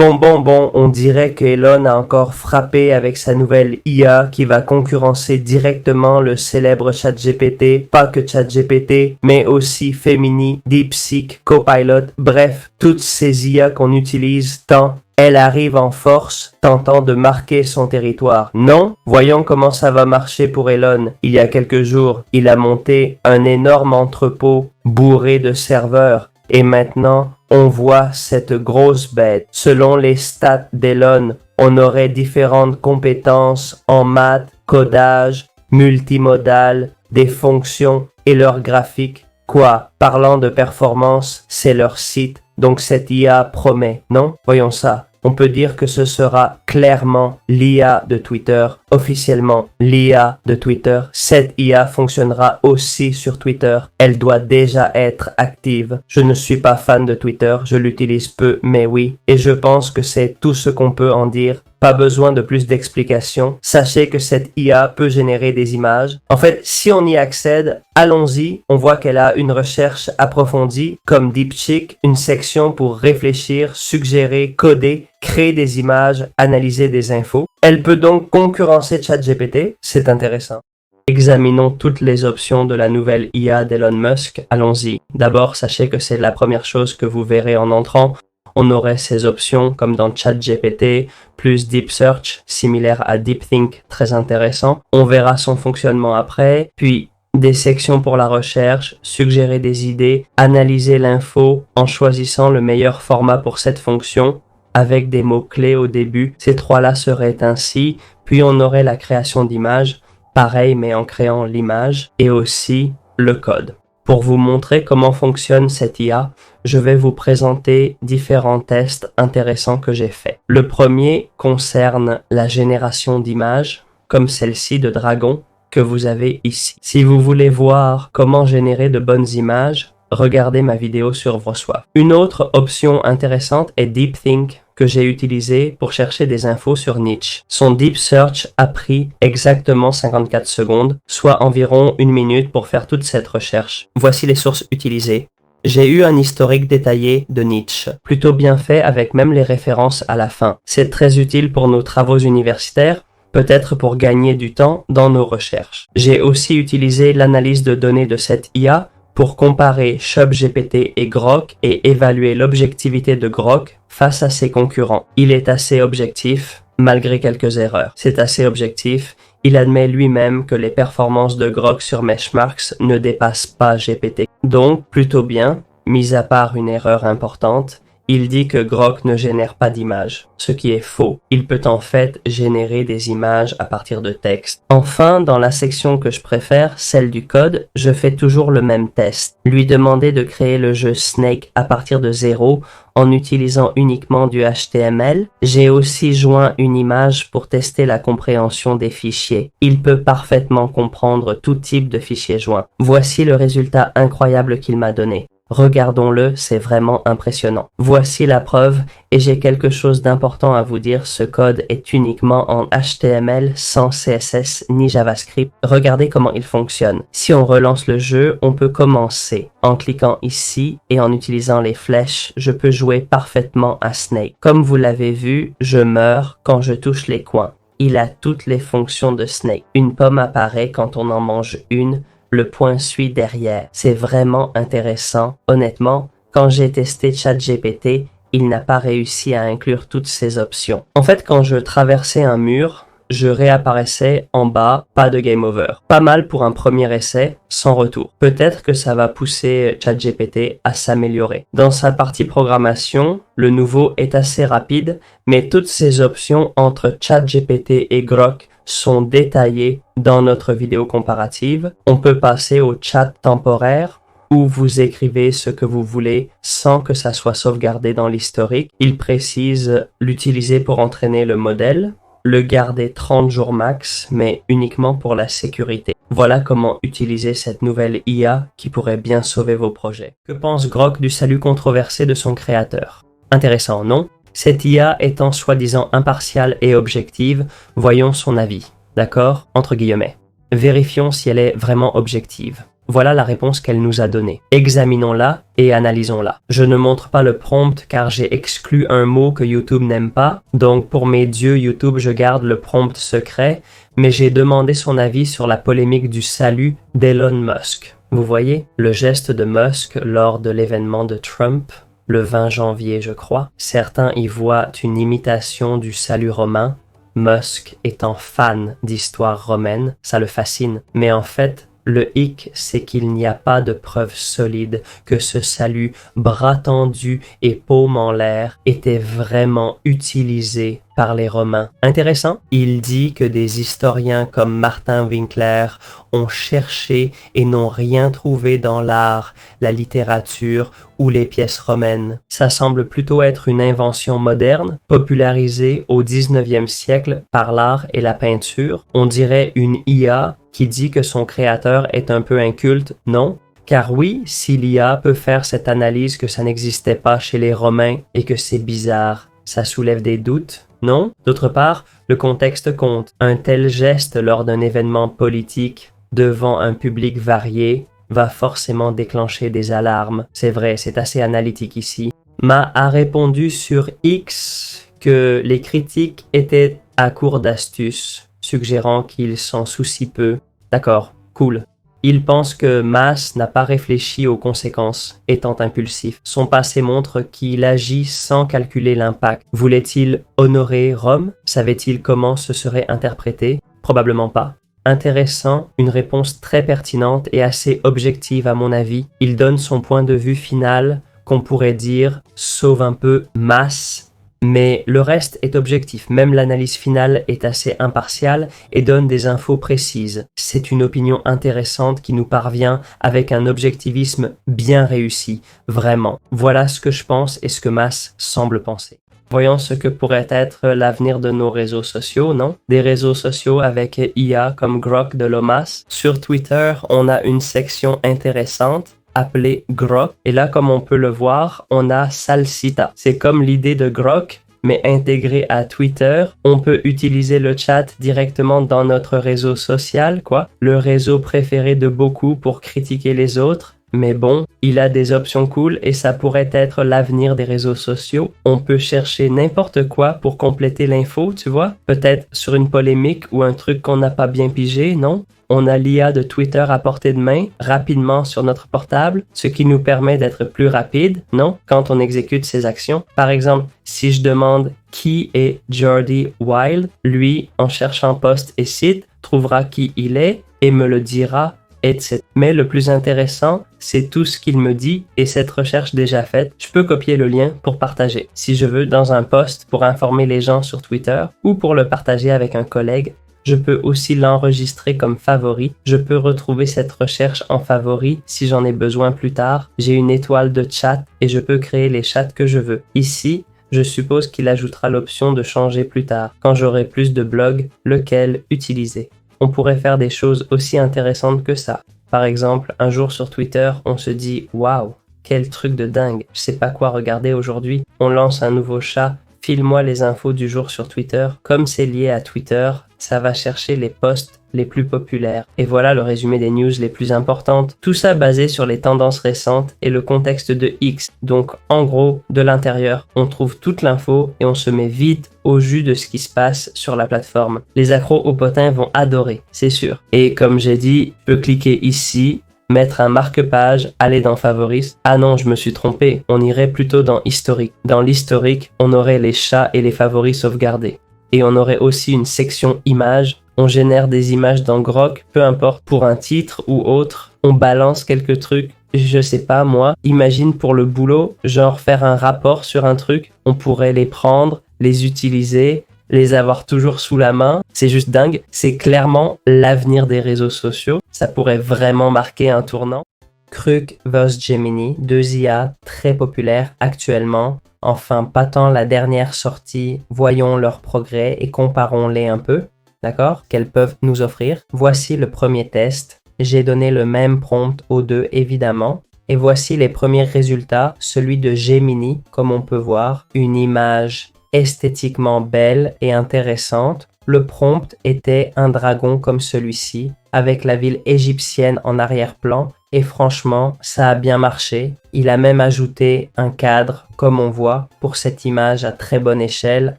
Bon, on dirait que Elon a encore frappé avec sa nouvelle IA qui va concurrencer directement le célèbre ChatGPT, pas que ChatGPT, mais aussi Gemini, DeepSeek, Copilot, bref, toutes ces IA qu'on utilise tant. Elle arrive en force, tentant de marquer son territoire. Non? Voyons comment ça va marcher pour Elon. Il y a quelques jours, il a monté un énorme entrepôt bourré de serveurs. Et maintenant, on voit cette grosse bête. Selon les stats d'Elon, on aurait différentes compétences en maths, codage, multimodal, des fonctions et leurs graphiques. Quoi? Parlant de performance, c'est leur site. Donc cette IA promet, non? Voyons ça. On peut dire que ce sera clairement l'IA de Twitter, officiellement l'IA de Twitter. Cette IA fonctionnera aussi sur Twitter. Elle doit déjà être active. Je ne suis pas fan de Twitter, je l'utilise peu, mais oui. Et je pense que c'est tout ce qu'on peut en dire. Pas besoin de plus d'explications. Sachez que cette IA peut générer des images. En fait, si on y accède, allons-y. On voit qu'elle a une recherche approfondie, comme DeepSeek, une section pour réfléchir, suggérer, coder, créer des images, analyser des infos. Elle peut donc concurrencer ChatGPT. C'est intéressant. Examinons toutes les options de la nouvelle IA d'Elon Musk. Allons-y. D'abord, sachez que c'est la première chose que vous verrez en entrant. On aurait ces options comme dans ChatGPT, plus Deep Search, similaire à DeepThink, très intéressant. On verra son fonctionnement après, puis des sections pour la recherche, suggérer des idées, analyser l'info en choisissant le meilleur format pour cette fonction, avec des mots-clés au début. Ces trois-là seraient ainsi, puis on aurait la création d'images, pareil mais en créant l'image, et aussi le code. Pour vous montrer comment fonctionne cette IA, je vais vous présenter différents tests intéressants que j'ai faits. Le premier concerne la génération d'images, comme celle-ci de Dragon que vous avez ici. Si vous voulez voir comment générer de bonnes images, regardez ma vidéo sur Vroswaf. Une autre option intéressante est DeepThink, que j'ai utilisé pour chercher des infos sur Nietzsche. Son Deep Search a pris exactement 54 secondes, soit environ 1 minute pour faire toute cette recherche. Voici les sources utilisées. J'ai eu un historique détaillé de Nietzsche, plutôt bien fait avec même les références à la fin. C'est très utile pour nos travaux universitaires, peut-être pour gagner du temps dans nos recherches. J'ai aussi utilisé l'analyse de données de cette IA pour comparer ChatGPT et Grok et évaluer l'objectivité de Grok face à ses concurrents. Il est assez objectif, malgré quelques erreurs. C'est assez objectif. Il admet lui-même que les performances de Grok sur Meshmarks ne dépassent pas GPT. Donc, plutôt bien, mis à part une erreur importante, il dit que Grok ne génère pas d'images, ce qui est faux. Il peut en fait générer des images à partir de texte. Enfin, dans la section que je préfère, celle du code, je fais toujours le même test. Lui demander de créer le jeu Snake à partir de zéro en utilisant uniquement du HTML. J'ai aussi joint une image pour tester la compréhension des fichiers. Il peut parfaitement comprendre tout type de fichiers joints. Voici le résultat incroyable qu'il m'a donné. Regardons-le, c'est vraiment impressionnant. Voici la preuve, et j'ai quelque chose d'important à vous dire, ce code est uniquement en HTML, sans CSS ni JavaScript. Regardez comment il fonctionne. Si on relance le jeu, on peut commencer. En cliquant ici et en utilisant les flèches, je peux jouer parfaitement à Snake. Comme vous l'avez vu, je meurs quand je touche les coins. Il a toutes les fonctions de Snake. Une pomme apparaît quand on en mange une. Le point suit derrière. C'est vraiment intéressant. Honnêtement, quand j'ai testé ChatGPT, il n'a pas réussi à inclure toutes ces options. En fait, quand je traversais un mur, je réapparaissais en bas, pas de game over. Pas mal pour un premier essai, sans retour. Peut-être que ça va pousser ChatGPT à s'améliorer. Dans sa partie programmation, le nouveau est assez rapide, mais toutes ces options entre ChatGPT et Grok sont détaillées dans notre vidéo comparative. On peut passer au chat temporaire où vous écrivez ce que vous voulez sans que ça soit sauvegardé dans l'historique. Il précise l'utiliser pour entraîner le modèle, le garder 30 jours max, mais uniquement pour la sécurité. Voilà comment utiliser cette nouvelle IA qui pourrait bien sauver vos projets. Que pense Grok du salut controversé de son créateur? Intéressant, non? Cette IA étant soi-disant impartiale et objective, voyons son avis. D'accord? Entre guillemets. Vérifions si elle est vraiment objective. Voilà la réponse qu'elle nous a donnée. Examinons-la et analysons-la. Je ne montre pas le prompt car j'ai exclu un mot que YouTube n'aime pas, donc pour mes dieux YouTube, je garde le prompt secret, mais j'ai demandé son avis sur la polémique du salut d'Elon Musk. Vous voyez, le geste de Musk lors de l'événement de Trump, le 20 janvier je crois, certains y voient une imitation du salut romain. Musk étant fan d'histoire romaine, ça le fascine, mais en fait, le hic, c'est qu'il n'y a pas de preuve solide que ce salut, bras tendu et paume en l'air, était vraiment utilisé par les Romains. Intéressant, il dit que des historiens comme Martin Winkler ont cherché et n'ont rien trouvé dans l'art, la littérature ou les pièces romaines. Ça semble plutôt être une invention moderne, popularisée au 19e siècle par l'art et la peinture. On dirait une IA qui dit que son créateur est un peu inculte, non? Car oui, si l'IA peut faire cette analyse que ça n'existait pas chez les Romains et que c'est bizarre, ça soulève des doutes, non? D'autre part, le contexte compte. Un tel geste lors d'un événement politique devant un public varié va forcément déclencher des alarmes. C'est vrai, c'est assez analytique ici. Ma a répondu sur X que les critiques étaient à court d'astuces, suggérant qu'il s'en soucie peu. D'accord, cool. Il pense que Mas n'a pas réfléchi aux conséquences, étant impulsif. Son passé montre qu'il agit sans calculer l'impact. Voulait-il honorer Rome? Savait-il comment ce serait interprété? Probablement pas. Intéressant, une réponse très pertinente et assez objective à mon avis. Il donne son point de vue final, qu'on pourrait dire, sauve un peu Mas, mais le reste est objectif, même l'analyse finale est assez impartiale et donne des infos précises. C'est une opinion intéressante qui nous parvient avec un objectivisme bien réussi, vraiment. Voilà ce que je pense et ce que Mas semble penser. Voyons ce que pourrait être l'avenir de nos réseaux sociaux, non? Des réseaux sociaux avec IA comme Grok de Lomas. Sur Twitter, on a une section intéressante appelé Grok. Et là, comme on peut le voir, on a Salsita. C'est comme l'idée de Grok, mais intégré à Twitter. On peut utiliser le chat directement dans notre réseau social, quoi. Le réseau préféré de beaucoup pour critiquer les autres. Mais bon, il a des options cool et ça pourrait être l'avenir des réseaux sociaux. On peut chercher n'importe quoi pour compléter l'info, tu vois. Peut-être sur une polémique ou un truc qu'on n'a pas bien pigé, non? On a l'IA de Twitter à portée de main, rapidement sur notre portable, ce qui nous permet d'être plus rapide, non? Quand on exécute ses actions. Par exemple, si je demande qui est Jordi Wild, lui, en cherchant post et site, trouvera qui il est et me le dira, etc. Mais le plus intéressant, c'est tout ce qu'il me dit et cette recherche déjà faite, je peux copier le lien pour partager. Si je veux, dans un post pour informer les gens sur Twitter ou pour le partager avec un collègue, je peux aussi l'enregistrer comme favori. Je peux retrouver cette recherche en favori si j'en ai besoin plus tard. J'ai une étoile de chat et je peux créer les chats que je veux. Ici, je suppose qu'il ajoutera l'option de changer plus tard, quand j'aurai plus de blogs, lequel utiliser. On pourrait faire des choses aussi intéressantes que ça. Par exemple, un jour sur Twitter, on se dit « Waouh, quel truc de dingue, je sais pas quoi regarder aujourd'hui ». On lance un nouveau chat, file-moi les infos du jour sur Twitter. Comme c'est lié à Twitter, ça va chercher les posts les plus populaires. Et voilà le résumé des news les plus importantes. Tout ça basé sur les tendances récentes et le contexte de X. Donc en gros, de l'intérieur, on trouve toute l'info et on se met vite au jus de ce qui se passe sur la plateforme. Les accros au potin vont adorer, c'est sûr. Et comme j'ai dit, je peux cliquer ici, mettre un marque-page, aller dans favoris. Ah non, je me suis trompé, on irait plutôt dans historique. Dans l'historique, on aurait les chats et les favoris sauvegardés. Et on aurait aussi une section images. On génère des images dans Grok, peu importe, pour un titre ou autre. On balance quelques trucs, je sais pas moi. Imagine pour le boulot, genre faire un rapport sur un truc. On pourrait les prendre, les utiliser, les avoir toujours sous la main. C'est juste dingue. C'est clairement l'avenir des réseaux sociaux. Ça pourrait vraiment marquer un tournant. Kruk vs Gemini, deux IA très populaires actuellement. Enfin, pas tant la dernière sortie, voyons leurs progrès et comparons-les un peu, d'accord? Qu'elles peuvent nous offrir. Voici le premier test. J'ai donné le même prompt aux deux, évidemment. Et voici les premiers résultats, celui de Gemini, comme on peut voir, une image esthétiquement belle et intéressante. Le prompt était un dragon comme celui-ci, avec la ville égyptienne en arrière-plan Et franchement, ça a bien marché. Il a même ajouté un cadre, comme on voit, pour cette image à très bonne échelle,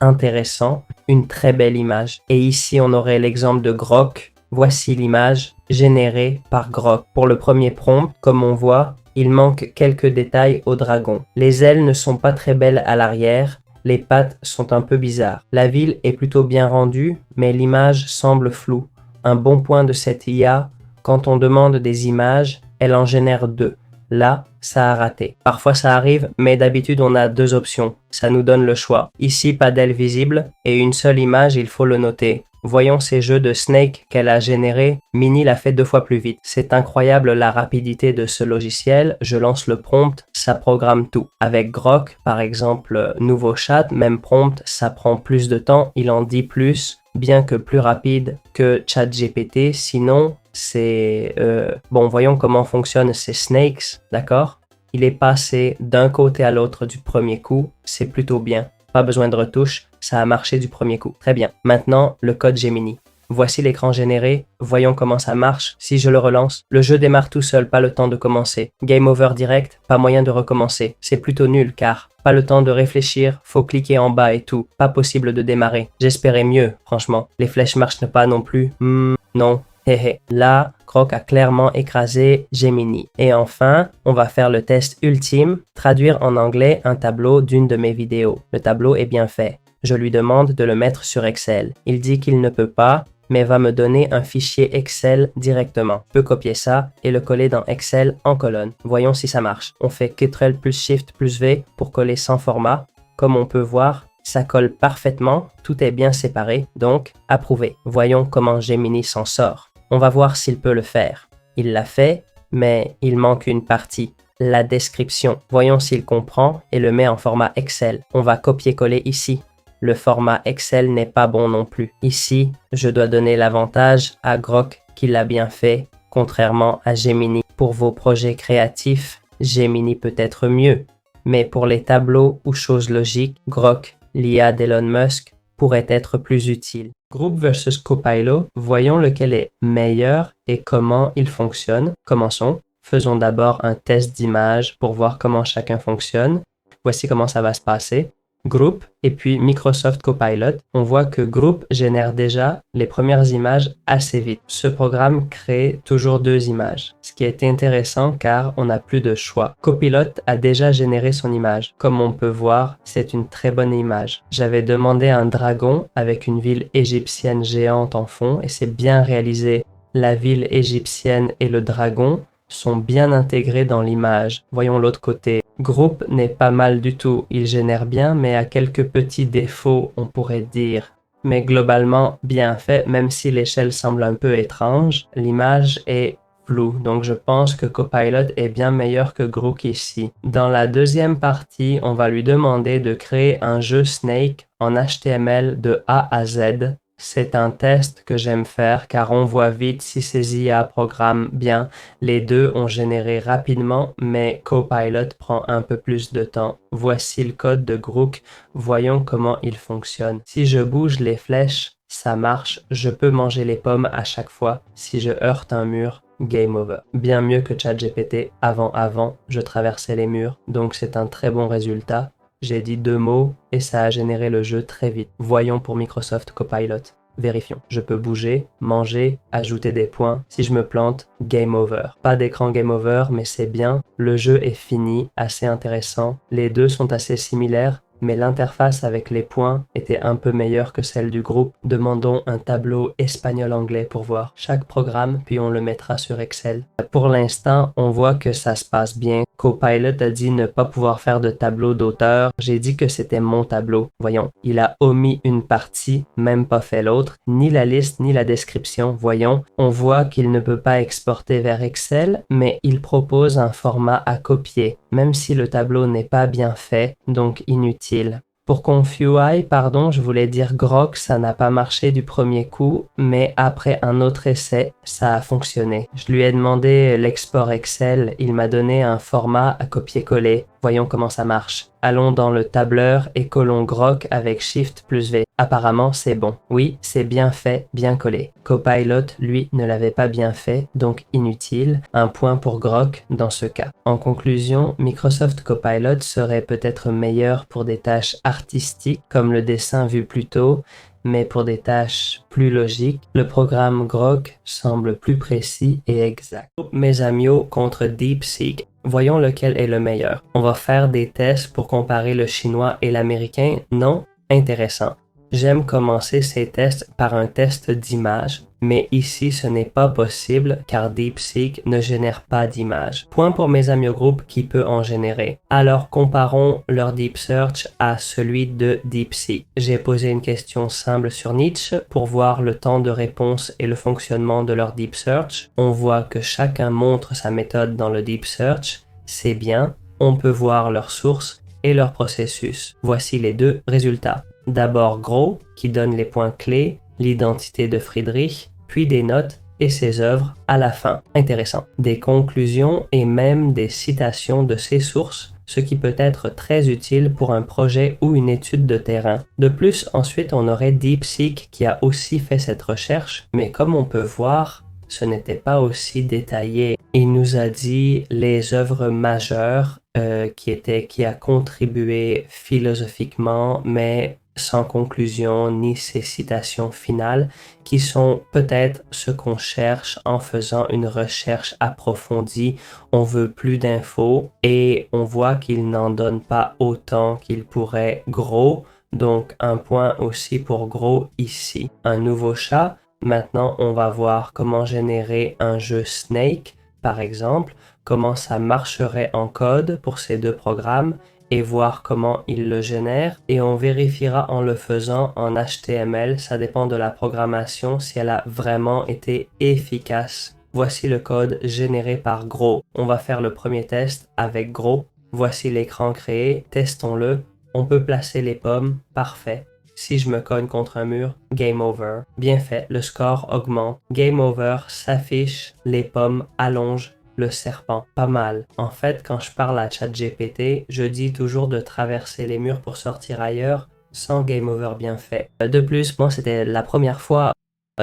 intéressant, une très belle image. Et ici, on aurait l'exemple de Grok. Voici l'image générée par Grok. Pour le premier prompt, comme on voit, il manque quelques détails au dragon. Les ailes ne sont pas très belles à l'arrière. Les pattes sont un peu bizarres. La ville est plutôt bien rendue, mais l'image semble floue. Un bon point de cette IA, quand on demande des images, elle en génère 2. Là, ça a raté. Parfois ça arrive, mais d'habitude on a 2 options. Ça nous donne le choix. Ici, pas d'aile visible et une seule image, il faut le noter. Voyons ces jeux de Snake qu'elle a générés. Mini l'a fait 2 fois plus vite. C'est incroyable la rapidité de ce logiciel. Je lance le prompt, ça programme tout. Avec Grok, par exemple, nouveau chat, même prompt, ça prend plus de temps, il en dit plus, bien que plus rapide que ChatGPT. Sinon, c'est... Bon, voyons comment fonctionnent ces snakes, d'accord? Il est passé d'un côté à l'autre du premier coup, c'est plutôt bien. Pas besoin de retouche, ça a marché du premier coup. Très bien. Maintenant, le code Gemini. Voici l'écran généré, voyons comment ça marche. Si je le relance, le jeu démarre tout seul, pas le temps de commencer. Game over direct, pas moyen de recommencer. C'est plutôt nul car pas le temps de réfléchir, faut cliquer en bas et tout. Pas possible de démarrer. J'espérais mieux, franchement. Les flèches marchent pas non plus. Non. Là, Grok a clairement écrasé Gemini. Et enfin, on va faire le test ultime, traduire en anglais un tableau d'une de mes vidéos. Le tableau est bien fait. Je lui demande de le mettre sur Excel. Il dit qu'il ne peut pas, mais va me donner un fichier Excel directement. Je peux copier ça et le coller dans Excel en colonne. Voyons si ça marche. On fait Ctrl plus Shift plus V pour coller sans format. Comme on peut voir, ça colle parfaitement, tout est bien séparé, donc approuvé. Voyons comment Gemini s'en sort. On va voir s'il peut le faire. Il l'a fait, mais il manque une partie, la description. Voyons s'il comprend et le met en format Excel. On va copier-coller ici. Le format Excel n'est pas bon non plus. Ici, je dois donner l'avantage à Grok qui l'a bien fait, contrairement à Gemini. Pour vos projets créatifs, Gemini peut être mieux. Mais pour les tableaux ou choses logiques, Grok, l'IA d'Elon Musk, pourrait être plus utile. Group versus Copilot, voyons lequel est meilleur et comment il fonctionne. Commençons. Faisons d'abord un test d'image pour voir comment chacun fonctionne. Voici comment ça va se passer. Group et puis Microsoft Copilot, on voit que Group génère déjà les premières images assez vite. Ce programme crée toujours 2 images, ce qui est intéressant car on n'a plus de choix. Copilot a déjà généré son image. Comme on peut voir, c'est une très bonne image. J'avais demandé un dragon avec une ville égyptienne géante en fond et c'est bien réalisé. La ville égyptienne et le dragon sont bien intégrés dans l'image. Voyons l'autre côté. Group n'est pas mal du tout, il génère bien mais a quelques petits défauts on pourrait dire. Mais globalement bien fait, même si l'échelle semble un peu étrange, l'image est floue, donc je pense que Copilot est bien meilleur que Group ici. Dans la deuxième partie, on va lui demander de créer un jeu Snake en HTML de A à Z. C'est un test que j'aime faire car on voit vite si ces IA programment bien. Les deux ont généré rapidement, mais Copilot prend un peu plus de temps. Voici le code de Grook. Voyons comment il fonctionne. Si je bouge les flèches, ça marche. Je peux manger les pommes à chaque fois. Si je heurte un mur, game over. Bien mieux que ChatGPT. Avant, je traversais les murs, donc c'est un très bon résultat. J'ai dit 2 mots et ça a généré le jeu très vite. Voyons pour Microsoft Copilot. Vérifions. Je peux bouger, manger, ajouter des points. Si je me plante, game over. Pas d'écran game over, mais c'est bien. Le jeu est fini, assez intéressant. Les deux sont assez similaires, mais l'interface avec les points était un peu meilleure que celle du groupe. Demandons un tableau espagnol-anglais pour voir chaque programme, puis on le mettra sur Excel. Pour l'instant, on voit que ça se passe bien. Copilot a dit ne pas pouvoir faire de tableau d'auteur. J'ai dit que c'était mon tableau. Voyons, il a omis une partie, même pas fait l'autre, ni la liste, ni la description. Voyons, on voit qu'il ne peut pas exporter vers Excel, mais il propose un format à copier, même si le tableau n'est pas bien fait, donc inutile. Pour ConfUI, je voulais dire Grok, ça n'a pas marché du premier coup, mais après un autre essai, ça a fonctionné. Je lui ai demandé l'export Excel, il m'a donné un format à copier-coller. Voyons comment ça marche. Allons dans le tableur et collons Grok avec Shift plus V. Apparemment, c'est bon. Oui, c'est bien fait, bien collé. Copilot, lui, ne l'avait pas bien fait, donc inutile. Un point pour Grok dans ce cas. En conclusion, Microsoft Copilot serait peut-être meilleur pour des tâches artistiques comme le dessin vu plus tôt, mais pour des tâches plus logiques, le programme Grok semble plus précis et exact. Mes amis contre DeepSeek. Voyons lequel est le meilleur. On va faire des tests pour comparer le chinois et l'américain. Non? Intéressant. J'aime commencer ces tests par un test d'image, mais ici ce n'est pas possible car DeepSeek ne génère pas d'images. Point pour mes amis au groupe qui peut en générer. Alors comparons leur Deep Search à celui de DeepSeek. J'ai posé une question simple sur Niche pour voir le temps de réponse et le fonctionnement de leur Deep Search. On voit que chacun montre sa méthode dans le Deep Search. C'est bien, on peut voir leurs sources et leur processus. Voici les deux résultats. D'abord Gros, qui donne les points clés, l'identité de Friedrich, puis des notes et ses œuvres à la fin. Intéressant. Des conclusions et même des citations de ses sources, ce qui peut être très utile pour un projet ou une étude de terrain. De plus, ensuite, on aurait DeepSeek qui a aussi fait cette recherche, mais comme on peut voir, ce n'était pas aussi détaillé. Il nous a dit les œuvres majeures qui a contribué philosophiquement, mais sans conclusion ni ces citations finales qui sont peut-être ce qu'on cherche en faisant une recherche approfondie. On veut plus d'infos et on voit qu'il n'en donne pas autant qu'il pourrait. Gros, donc un point aussi pour Gros ici. Un nouveau chat. Maintenant, on va voir comment générer un jeu Snake, par exemple, comment ça marcherait en code pour ces deux programmes et voir comment il le génère. Et on vérifiera en le faisant en HTML. Ça dépend de la programmation si elle a vraiment été efficace. Voici le code généré par Gros. On va faire le premier test avec Gros. Voici l'écran créé. Testons-le. On peut placer les pommes. Parfait. Si je me cogne contre un mur, game over. Bien fait, le score augmente. Game over s'affiche, les pommes allongent le serpent. Pas mal. En fait, quand je parle à ChatGPT, je dis toujours de traverser les murs pour sortir ailleurs sans game over bien fait. De plus, moi c'était la première fois.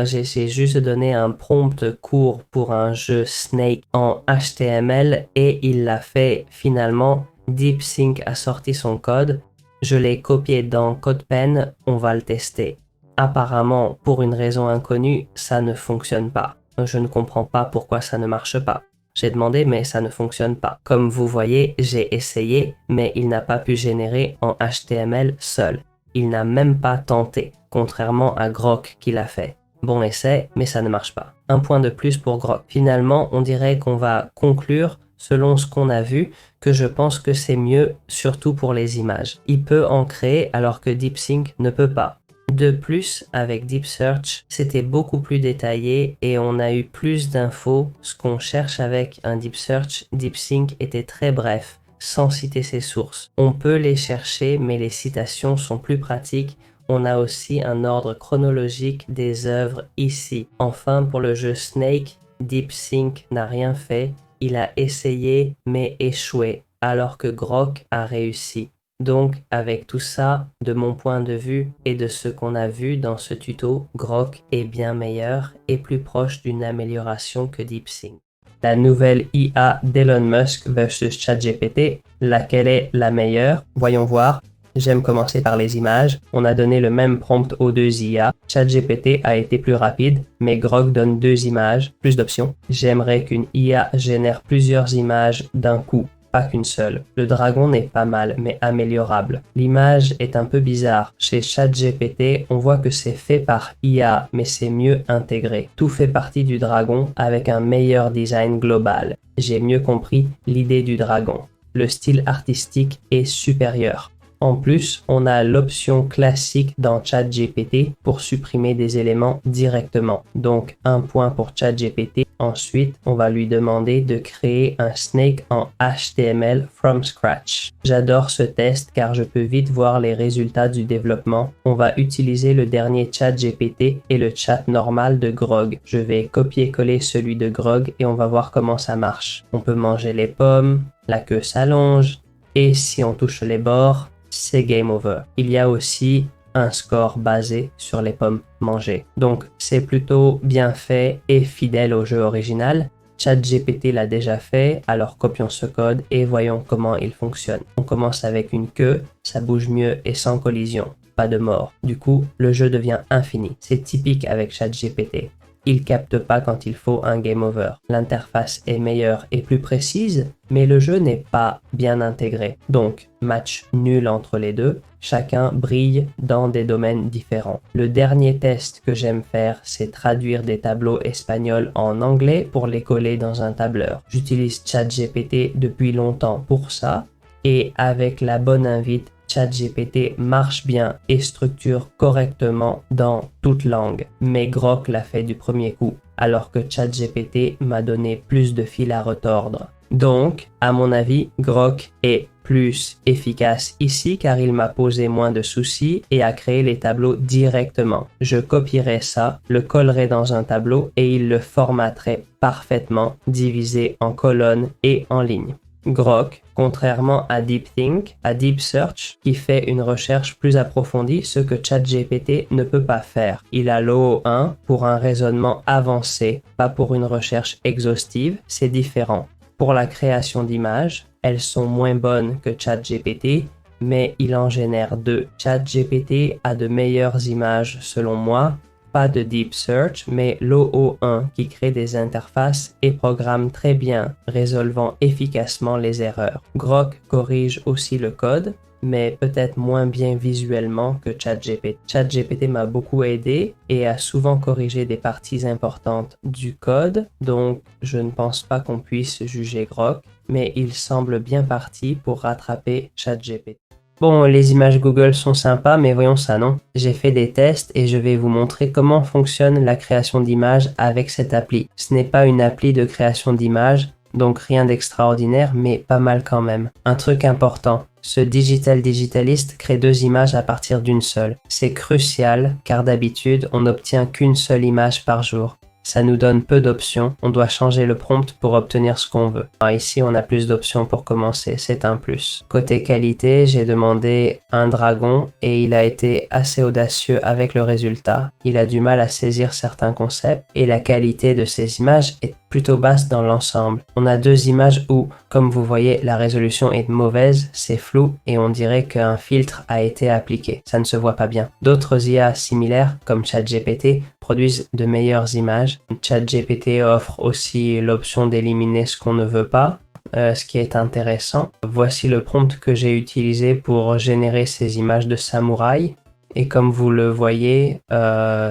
J'ai juste donné un prompt court pour un jeu Snake en HTML et il l'a fait finalement. DeepSeek a sorti son code. Je l'ai copié dans CodePen, on va le tester. Apparemment, pour une raison inconnue, ça ne fonctionne pas. Je ne comprends pas pourquoi ça ne marche pas. J'ai demandé, mais ça ne fonctionne pas. Comme vous voyez, j'ai essayé, mais il n'a pas pu générer en HTML seul. Il n'a même pas tenté, contrairement à Grok qui l'a fait. Bon essai, mais ça ne marche pas. Un point de plus pour Grok. Finalement, on dirait qu'on va conclure selon ce qu'on a vu, que je pense que c'est mieux, surtout pour les images. Il peut en créer alors que DeepSeek ne peut pas. De plus, avec Deep Search, c'était beaucoup plus détaillé et on a eu plus d'infos. Ce qu'on cherche avec un Deep Search, DeepSeek était très bref, sans citer ses sources. On peut les chercher, mais les citations sont plus pratiques. On a aussi un ordre chronologique des œuvres ici. Enfin, pour le jeu Snake, DeepSeek n'a rien fait. Il a essayé mais échoué, alors que Grok a réussi. Donc, avec tout ça, de mon point de vue et de ce qu'on a vu dans ce tuto, Grok est bien meilleur et plus proche d'une amélioration que DeepSeek. La nouvelle IA d'Elon Musk versus ChatGPT, laquelle est la meilleure? Voyons voir. J'aime commencer par les images. On a donné le même prompt aux deux IA. ChatGPT a été plus rapide, mais Grok donne deux images, plus d'options. J'aimerais qu'une IA génère plusieurs images d'un coup, pas qu'une seule. Le dragon n'est pas mal, mais améliorable. L'image est un peu bizarre. Chez ChatGPT, on voit que c'est fait par IA, mais c'est mieux intégré. Tout fait partie du dragon avec un meilleur design global. J'ai mieux compris l'idée du dragon. Le style artistique est supérieur. En plus, on a l'option classique dans ChatGPT pour supprimer des éléments directement. Donc, un point pour ChatGPT. Ensuite, on va lui demander de créer un snake en HTML from scratch. J'adore ce test car je peux vite voir les résultats du développement. On va utiliser le dernier ChatGPT et le chat normal de Grok. Je vais copier-coller celui de Grok et on va voir comment ça marche. On peut manger les pommes, la queue s'allonge et si on touche les bords, c'est game over. Il y a aussi un score basé sur les pommes mangées. Donc c'est plutôt bien fait et fidèle au jeu original. ChatGPT l'a déjà fait, alors copions ce code et voyons comment il fonctionne. On commence avec une queue, ça bouge mieux et sans collision, pas de mort. Du coup, le jeu devient infini. C'est typique avec ChatGPT. Il capte pas quand il faut un game over. L'interface est meilleure et plus précise, mais le jeu n'est pas bien intégré. Donc, match nul entre les deux. Chacun brille dans des domaines différents. Le dernier test que j'aime faire, c'est traduire des tableaux espagnols en anglais pour les coller dans un tableur. J'utilise ChatGPT depuis longtemps pour ça, et avec la bonne invite, ChatGPT marche bien et structure correctement dans toute langue, mais Grok l'a fait du premier coup, alors que ChatGPT m'a donné plus de fil à retordre. Donc, à mon avis, Grok est plus efficace ici car il m'a posé moins de soucis et a créé les tableaux directement. Je copierai ça, le collerai dans un tableau et il le formaterait parfaitement, divisé en colonnes et en lignes. Grok, contrairement à DeepThink, à Deep Search, qui fait une recherche plus approfondie, ce que ChatGPT ne peut pas faire. Il a l'OO1 pour un raisonnement avancé, pas pour une recherche exhaustive, c'est différent. Pour la création d'images, elles sont moins bonnes que ChatGPT, mais il en génère deux. ChatGPT a de meilleures images selon moi, pas de Deep Search, mais l'OO1 qui crée des interfaces et programme très bien, résolvant efficacement les erreurs. Grok corrige aussi le code, mais peut-être moins bien visuellement que ChatGPT. ChatGPT m'a beaucoup aidé et a souvent corrigé des parties importantes du code, donc je ne pense pas qu'on puisse juger Grok, mais il semble bien parti pour rattraper ChatGPT. Bon, les images Google sont sympas, mais voyons ça, non? J'ai fait des tests et je vais vous montrer comment fonctionne la création d'images avec cette appli. Ce n'est pas une appli de création d'images, donc rien d'extraordinaire, mais pas mal quand même. Un truc important, ce digitaliste crée deux images à partir d'une seule. C'est crucial, car d'habitude, on n'obtient qu'une seule image par jour. Ça nous donne peu d'options, on doit changer le prompt pour obtenir ce qu'on veut. Alors ici, on a plus d'options pour commencer, c'est un plus. Côté qualité, j'ai demandé un dragon et il a été assez audacieux avec le résultat. Il a du mal à saisir certains concepts et la qualité de ces images est plutôt basse dans l'ensemble. On a deux images où, comme vous voyez, la résolution est mauvaise, c'est flou et on dirait qu'un filtre a été appliqué. Ça ne se voit pas bien. D'autres IA similaires, comme ChatGPT, produisent de meilleures images. ChatGPT offre aussi l'option d'éliminer ce qu'on ne veut pas, ce qui est intéressant. Voici le prompt que j'ai utilisé pour générer ces images de samouraï. Et comme vous le voyez,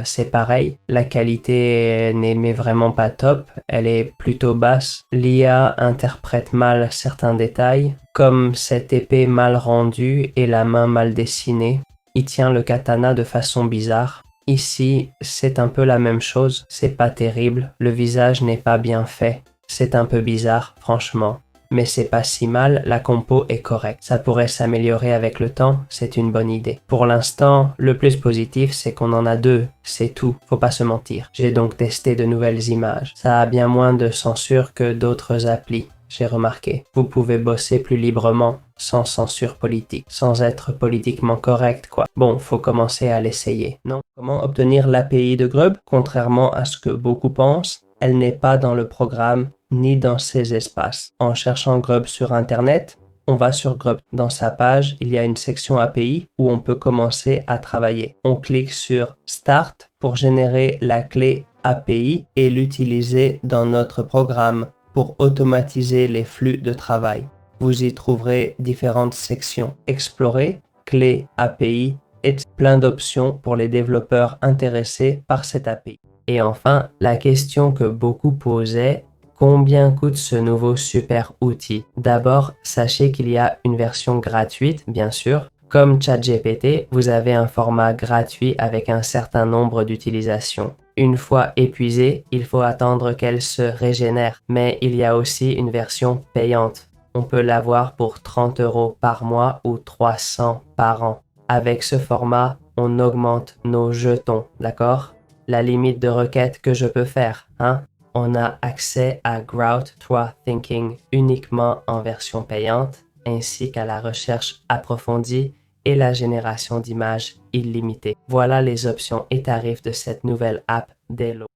c'est pareil. La qualité n'est vraiment pas top. Elle est plutôt basse. L'IA interprète mal certains détails, comme cette épée mal rendue et la main mal dessinée. Il tient le katana de façon bizarre. Ici, c'est un peu la même chose. C'est pas terrible. Le visage n'est pas bien fait. C'est un peu bizarre, franchement. Mais c'est pas si mal, la compo est correcte. Ça pourrait s'améliorer avec le temps, c'est une bonne idée. Pour l'instant, le plus positif, c'est qu'on en a deux, c'est tout, faut pas se mentir. J'ai donc testé de nouvelles images. Ça a bien moins de censure que d'autres applis, j'ai remarqué. Vous pouvez bosser plus librement, sans censure politique, sans être politiquement correct, quoi. Bon, faut commencer à l'essayer, non? Comment obtenir l'API de Grub? Contrairement à ce que beaucoup pensent, elle n'est pas dans le programme ni dans ses espaces. En cherchant Grub sur Internet, on va sur Grub. Dans sa page, il y a une section API où on peut commencer à travailler. On clique sur Start pour générer la clé API et l'utiliser dans notre programme pour automatiser les flux de travail. Vous y trouverez différentes sections. Explorer, clé API et plein d'options pour les développeurs intéressés par cette API. Et enfin, la question que beaucoup posaient, combien coûte ce nouveau super outil? D'abord, sachez qu'il y a une version gratuite, bien sûr. Comme ChatGPT, vous avez un format gratuit avec un certain nombre d'utilisations. Une fois épuisée, il faut attendre qu'elle se régénère. Mais il y a aussi une version payante. On peut l'avoir pour 30 € par mois ou 300 par an. Avec ce format, on augmente nos jetons, d'accord? La limite de requête que je peux faire, hein? On a accès à Grout 3 Thinking uniquement en version payante, ainsi qu'à la recherche approfondie et la génération d'images illimitée. Voilà les options et tarifs de cette nouvelle app d'Hello.